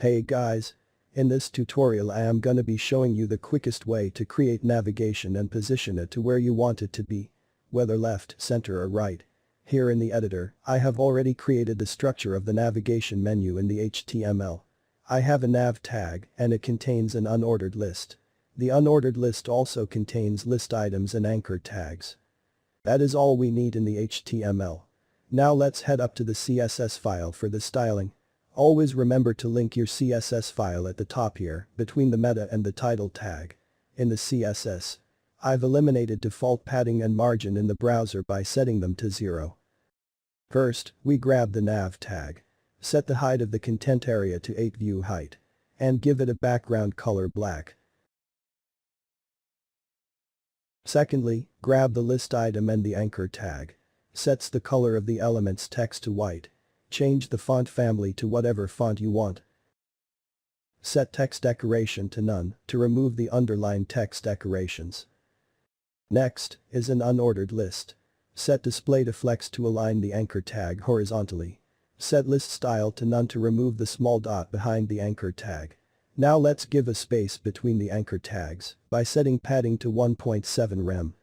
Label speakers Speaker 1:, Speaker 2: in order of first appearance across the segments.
Speaker 1: Hey guys. In this tutorial I am gonna be showing you the quickest way to create navigation and position it to where you want it to be. Whether left, center or right. Here in the editor, I have already created the structure of the navigation menu in the HTML. I have a nav tag and it contains an unordered list. The unordered list also contains list items and anchor tags. That is all we need in the HTML. Now let's head up to the CSS file for the styling. Always remember to link your CSS file at the top here, between the meta and the title tag. In the CSS, I've eliminated default padding and margin in the browser by setting them to 0. First, we grab the nav tag. Set the height of the content area to 8 view height. And give it a background color black. Secondly, grab the list item and the anchor tag. Sets the color of the element's text to white. Change the font family to whatever font you want. Set text decoration to none to remove the underlined text decorations. Next is an unordered list. Set display to flex to align the anchor tag horizontally. Set list style to none to remove the small dot behind the anchor tag. Now let's give a space between the anchor tags by setting padding to 1.7 rem.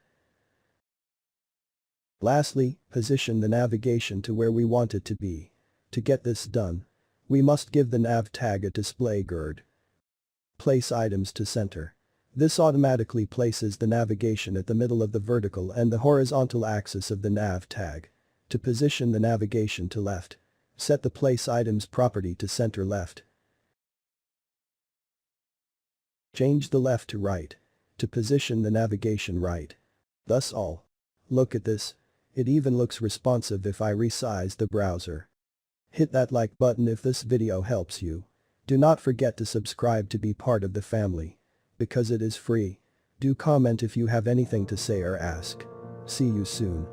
Speaker 1: Lastly, position the navigation to where we want it to be. To get this done, we must give the nav tag a display grid. Place items to center. This automatically places the navigation at the middle of the vertical and the horizontal axis of the nav tag. To position the navigation to left, set the place items property to center left. Change the left to right. To position the navigation right. Thus all. Look at this. It even looks responsive if I resize the browser. Hit that like button if this video helps you. Do not forget to subscribe to be part of the family. Because it is free. Do comment if you have anything to say or ask. See you soon.